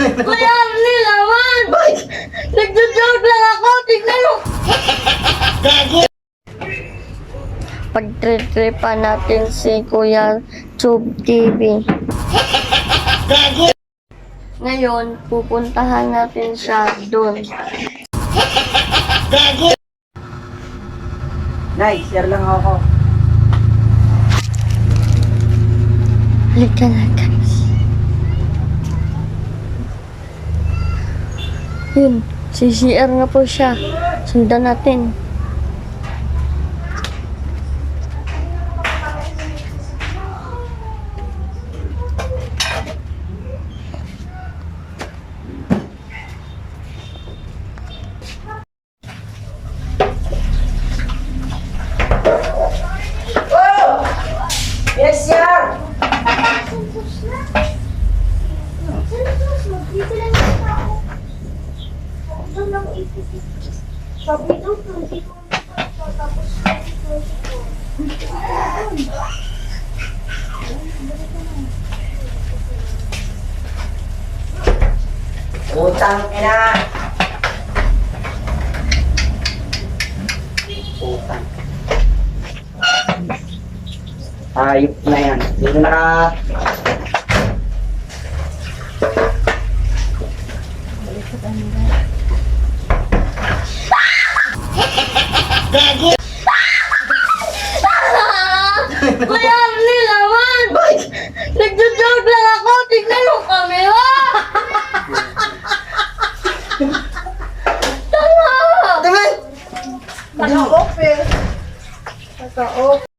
Kuya Arnie naman! Nagjo-joke lang ako! Tignan mo! Pagtritripan natin si Kuya Tube TV. Ngayon, pupuntahan natin siya doon. Nay, share lang ako. Halika na, guys. Yun, CCR nga po siya. Sundan natin. Yes, sir! Sabi daw, 24 tapos 24. Utang ina! Utang. Ayop na yan. Dito na ka. Kuya